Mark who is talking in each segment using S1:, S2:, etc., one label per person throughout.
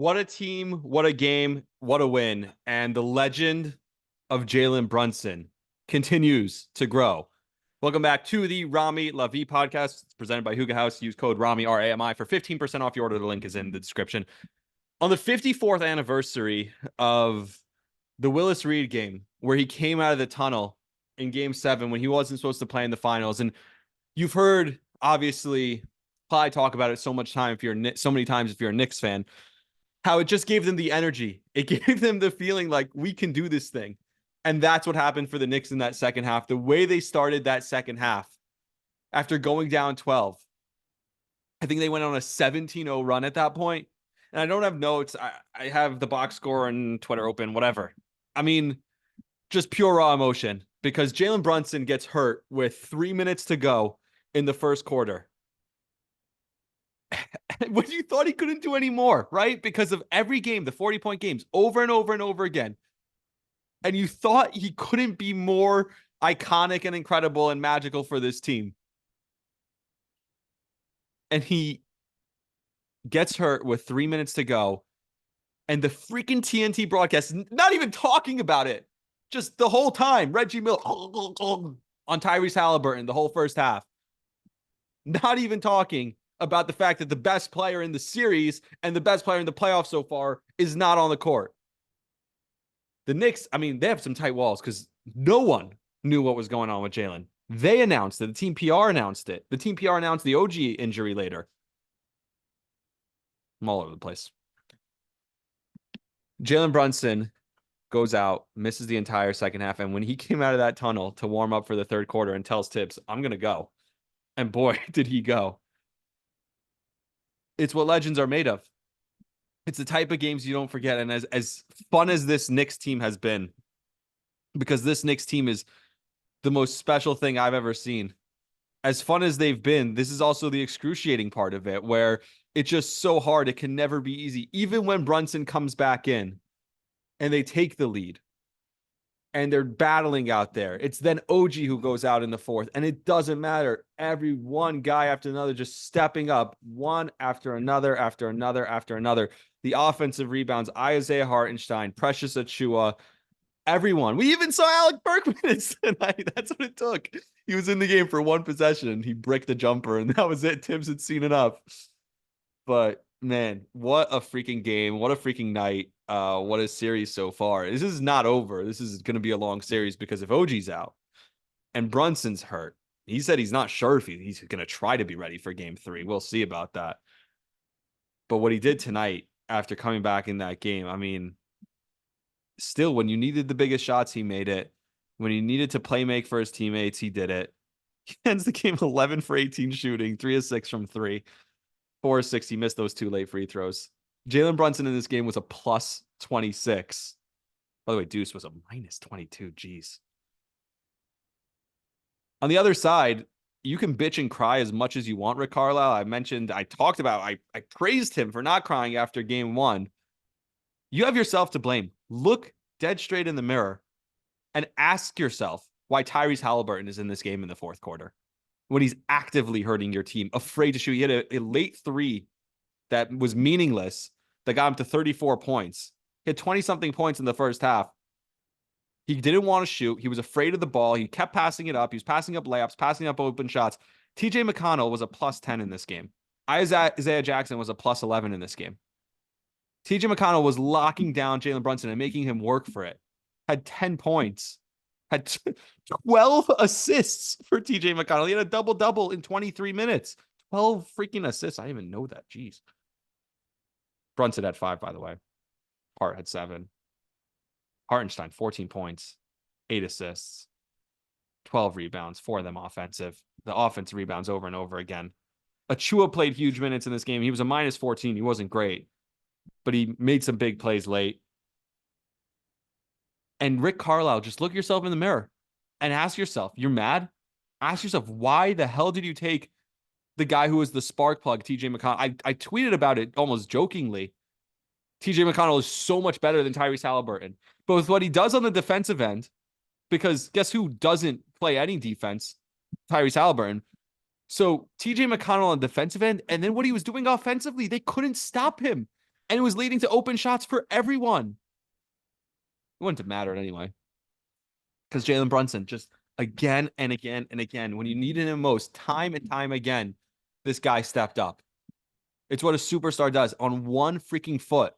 S1: What a team, what a game, what a win. And the legend of Jalen Brunson continues to grow. Welcome back to the Rami La Vie podcast. It's presented by Huga House. Use code Rami, RAMI, for 15% off your order. The link is in the description. On the 54th anniversary of the Willis Reed game, where he came out of the tunnel in game 7 when he wasn't supposed to play in the finals. And you've heard, obviously, probably talk about it so many times if you're a Knicks fan, how it just gave them the energy. It gave them the feeling like we can do this thing. And that's what happened for the Knicks in that second half. The way they started that second half after going down 12. I think they went on a 17-0 run at that point. And I don't have notes. I have the box score on Twitter open, whatever. I mean, just pure raw emotion because Jalen Brunson gets hurt with 3 minutes to go in the first quarter. When you thought he couldn't do any more, right? Because of every game, the 40-point games, over and over and over again. And you thought he couldn't be more iconic and incredible and magical for this team. And he gets hurt with 3 minutes to go. And the freaking TNT broadcast, not even talking about it, just the whole time, Reggie Miller on Tyrese Halliburton the whole first half. Not even talking about the fact that the best player in the series and the best player in the playoffs so far is not on the court. The Knicks, I mean, they have some tight walls because no one knew what was going on with Jalen. They announced it. The team PR announced it. The team PR announced the OG injury later. I'm all over the place. Jalen Brunson goes out, misses the entire second half. And when he came out of that tunnel to warm up for the third quarter and tells Tibbs, I'm going to go. And boy, did he go. It's what legends are made of. It's the type of games you don't forget. And as fun as this Knicks team has been, because this Knicks team is the most special thing I've ever seen. As fun as they've been, this is also the excruciating part of it, where it's just so hard. It can never be easy. Even when Brunson comes back in and they take the lead and they're battling out there, it's then OG who goes out in the fourth. And it doesn't matter. Every one guy after another just stepping up, one after another, after another, after another. The offensive rebounds, Isaiah Hartenstein, Precious Achua, everyone. We even saw Alec Berkman tonight. That's what it took. He was in the game for one possession and he bricked the jumper, and that was it. Tibbs had seen enough. But man, what a freaking game. What a freaking night. What a series so far. This is not over. This is going to be a long series because if OG's out and Brunson's hurt, he said he's not sure if he's going to try to be ready for game 3. We'll see about that. But what he did tonight after coming back in that game, I mean, still, when you needed the biggest shots, he made it. When he needed to play make for his teammates, he did it. He ends the game 11 for 18 shooting, 3 of 6 from 3, 4 of 6. He missed those 2 late free throws. Jalen Brunson in this game was a plus 26. By the way, Deuce was a minus 22. Jeez. On the other side, you can bitch and cry as much as you want, Rick Carlisle. I praised him for not crying after game 1. You have yourself to blame. Look dead straight in the mirror and ask yourself why Tyrese Halliburton is in this game in the fourth quarter when he's actively hurting your team, afraid to shoot. He had a late 3 that was meaningless that got him to 34 points. He had 20-something points in the first half. He didn't want to shoot. He was afraid of the ball. He kept passing it up. He was passing up layups, passing up open shots. TJ McConnell was a plus 10 in this game. Isaiah Jackson was a plus 11 in this game. TJ McConnell was locking down Jalen Brunson and making him work for it. Had 10 points. Had 12 assists for TJ McConnell. He had a double-double in 23 minutes. 12 freaking assists. I didn't even know that. Jeez. Brunson had 5, by the way. Hart had 7. Hartenstein, 14 points, 8 assists, 12 rebounds, 4 of them offensive. The offensive rebounds over and over again. Achua played huge minutes in this game. He was a minus 14. He wasn't great, but he made some big plays late. And Rick Carlisle, just look yourself in the mirror and ask yourself, you're mad? Ask yourself, why the hell did you take the guy who was the spark plug, TJ McConnell? I tweeted about it almost jokingly. TJ McConnell is so much better than Tyrese Halliburton. But with what he does on the defensive end, because guess who doesn't play any defense? Tyrese Halliburton. So TJ McConnell on the defensive end, and then what he was doing offensively, they couldn't stop him. And it was leading to open shots for everyone. It wouldn't have mattered anyway. Because Jalen Brunson just again and again and again, when you needed him most, time and time again, this guy stepped up. It's what a superstar does. On one freaking foot,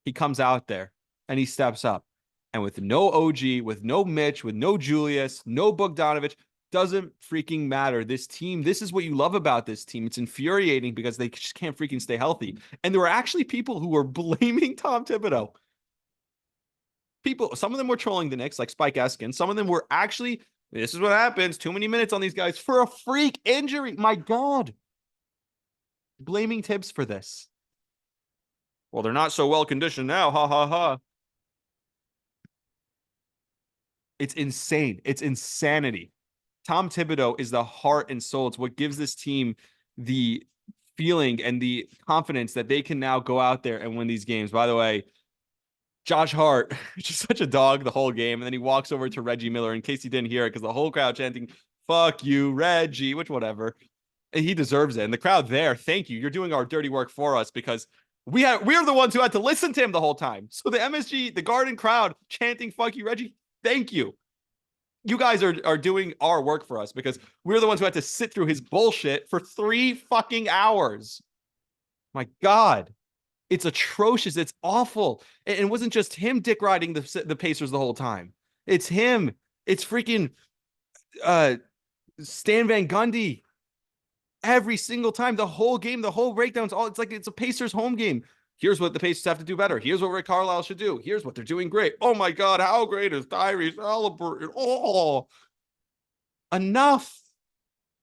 S1: he comes out there and he steps up. And with no OG, with no Mitch, with no Julius, no Bogdanovich, doesn't freaking matter. This team, this is what you love about this team. It's infuriating because they just can't freaking stay healthy. And there were actually people who were blaming Tom Thibodeau. People, some of them were trolling the Knicks, like Spike Eskin. Some of them were actually, this is what happens. Too many minutes on these guys for a freak injury. My God. Blaming Tibbs for this. Well, they're not so well conditioned now. Ha ha ha. It's insane. It's insanity. Tom Thibodeau is the heart and soul. It's what gives this team the feeling and the confidence that they can now go out there and win these games. By the way, Josh Hart, just such a dog the whole game. And then he walks over to Reggie Miller in case he didn't hear it, because the whole crowd chanting, fuck you, Reggie, which whatever. And he deserves it. And the crowd there, thank you. You're doing our dirty work for us, because we're the ones who had to listen to him the whole time. So the MSG, the Garden crowd chanting, fuck you, Reggie, thank you. You guys are doing our work for us, because we're the ones who had to sit through his bullshit for 3 fucking hours. My God. It's atrocious. It's awful. And it wasn't just him dick riding the Pacers the whole time. It's him. It's freaking Stan Van Gundy. Every single time, the whole game, the whole breakdowns, it's like it's a Pacers home game. Here's what the Pacers have to do better. Here's what Rick Carlisle should do. Here's what they're doing great. Oh my God, how great is Tyrese Halliburton? Oh, enough.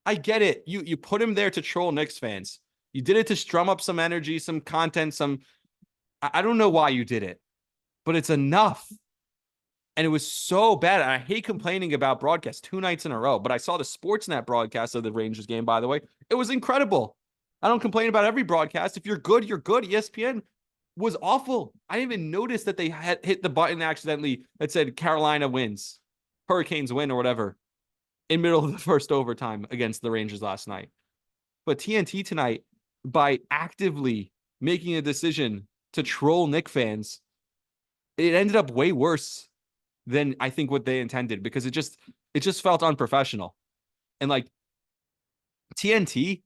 S1: I get it. You put him there to troll Knicks fans. You did it to strum up some energy, some content, I don't know why you did it, but it's enough. And it was so bad. And I hate complaining about broadcasts 2 nights in a row, but I saw the Sportsnet broadcast of the Rangers game, by the way. It was incredible. I don't complain about every broadcast. If you're good, you're good. ESPN was awful. I didn't even notice that they had hit the button accidentally that said Carolina wins, Hurricanes win, or whatever, in middle of the first overtime against the Rangers last night. But TNT tonight, by actively making a decision to troll Knicks fans, it ended up way worse than I think what they intended, because it just felt unprofessional. And like TNT,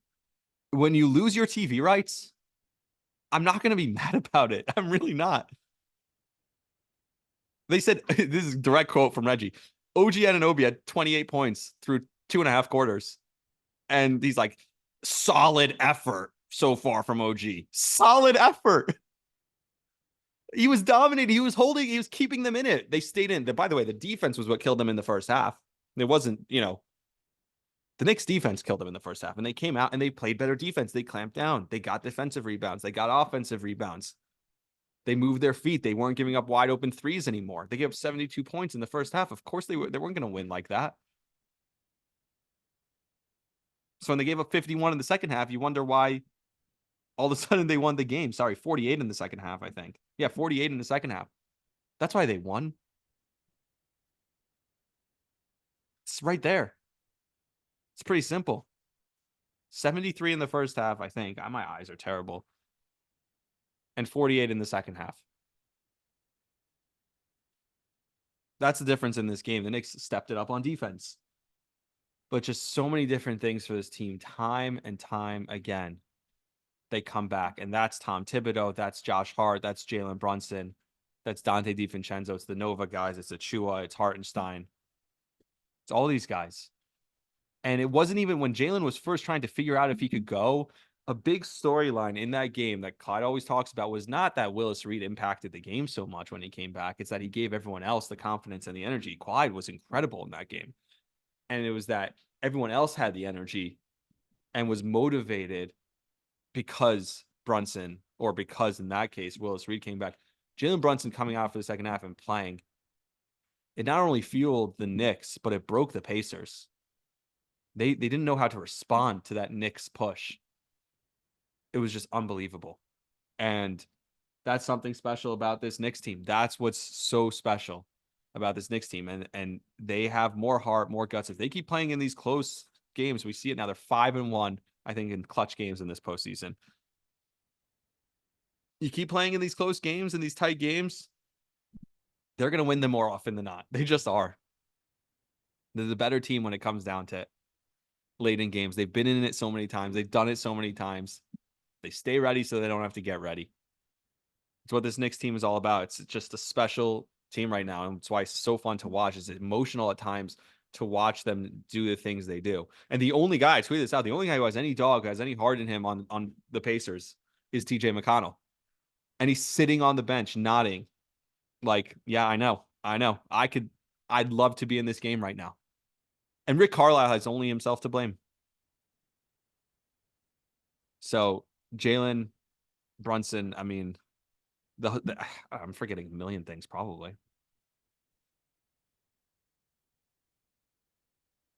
S1: when you lose your TV rights, I'm not going to be mad about it. I'm really not. They said, this is a direct quote from Reggie, OG Anunoby had 28 points through 2.5 quarters. And he's like, solid effort so far from OG. Solid effort. He was dominating. He was keeping them in it. They stayed in. By the way, the defense was what killed them in the first half. It wasn't, the Knicks defense killed them in the first half, and they came out and they played better defense. They clamped down. They got defensive rebounds. They got offensive rebounds. They moved their feet. They weren't giving up wide open threes anymore. They gave up 72 points in the first half. Of course they weren't going to win like that. So when they gave up 51 in the second half, you wonder why all of a sudden they won the game. Sorry, 48 in the second half, I think. Yeah, 48 in the second half. That's why they won. It's right there. It's pretty simple. 73 in the first half, I think. My eyes are terrible. And 48 in the second half. That's the difference in this game. The Knicks stepped it up on defense. But just so many different things for this team, time and time again. They come back, and that's Tom Thibodeau, that's Josh Hart, that's Jalen Brunson, that's Dante DiVincenzo, it's the Nova guys, it's Achua, it's Hartenstein. It's all these guys. And it wasn't even when Jalen was first trying to figure out if he could go, a big storyline in that game that Clyde always talks about was not that Willis Reed impacted the game so much when he came back. It's that he gave everyone else the confidence and the energy. Clyde was incredible in that game. And it was that everyone else had the energy and was motivated because Brunson, or because in that case, Willis Reed came back. Jalen Brunson coming out for the second half and playing, it not only fueled the Knicks, but it broke the Pacers. They didn't know how to respond to that Knicks push. It was just unbelievable. And that's something special about this Knicks team. That's what's so special about this Knicks team. And they have more heart, more guts. If they keep playing in these close games, we see it now. They're 5-1, I think, in clutch games in this postseason. You keep playing in these close games and these tight games, they're going to win them more often than not. They just are. They're the better team when it comes down to it. Late in games. They've been in it so many times. They've done it so many times. They stay ready so they don't have to get ready. It's what this Knicks team is all about. It's just a special team right now. And it's why it's so fun to watch. It's emotional at times to watch them do the things they do. And the only guy, I tweeted this out, the only guy who has any dog, who has any heart in him on the Pacers is TJ McConnell. And he's sitting on the bench nodding like, yeah, I know. I'd love to be in this game right now. And Rick Carlisle has only himself to blame. So Jalen Brunson, I mean, I'm forgetting a million things probably.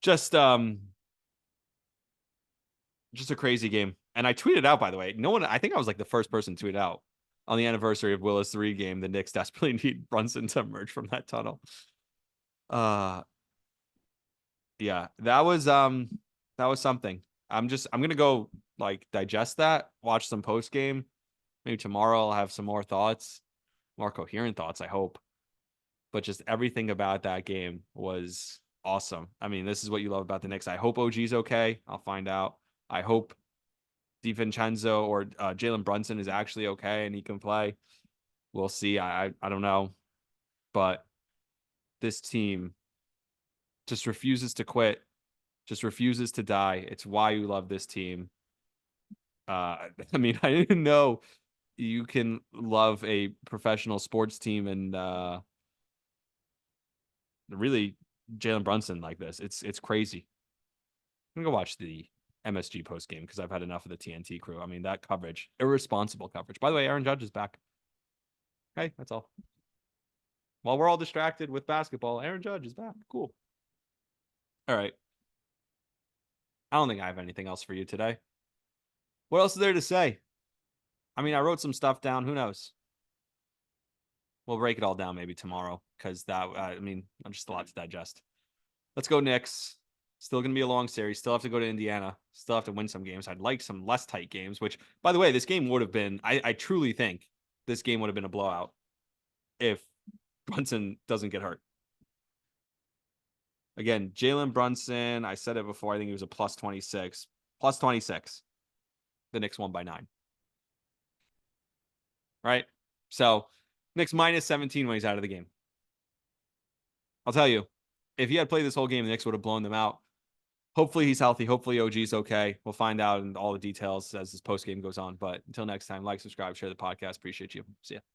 S1: Just just a crazy game. And I tweeted out, by the way, no one, I think I was like the first person to tweet out on the anniversary of Willis 3 game. The Knicks desperately need Brunson to emerge from that tunnel. Uh yeah, that was something. I'm gonna go like digest that, watch some post game. Maybe tomorrow I'll have some more thoughts, more coherent thoughts, I hope. But just everything about that game was awesome. I mean, this is what you love about the Knicks. I hope OG's okay. I'll find out. I hope DiVincenzo or Jalen Brunson is actually okay and he can play. We'll see. I don't know, but this team just refuses to quit, just refuses to die. It's why you love this team. I mean, I didn't know you can love a professional sports team and really Jalen Brunson like this. It's crazy. I'm gonna go watch the MSG post game because I've had enough of the TNT crew. I mean, that coverage, irresponsible coverage. By the way, Aaron Judge is back. Hey, that's all. While we're all distracted with basketball, Aaron Judge is back. Cool. All right. I don't think I have anything else for you today. What else is there to say? I mean, I wrote some stuff down. Who knows? We'll break it all down maybe tomorrow because I mean, I'm just a lot to digest. Let's go Knicks. Still going to be a long series. Still have to go to Indiana. Still have to win some games. I'd like some less tight games, which, by the way, this game would have been, I truly think this game would have been a blowout if Brunson doesn't get hurt. Again, Jalen Brunson, I said it before, I think he was a plus 26. Plus 26. The Knicks won by 9. Right? So, Knicks minus 17 when he's out of the game. I'll tell you, if he had played this whole game, the Knicks would have blown them out. Hopefully he's healthy. Hopefully OG's okay. We'll find out in all the details as this post game goes on. But until next time, like, subscribe, share the podcast. Appreciate you. See ya.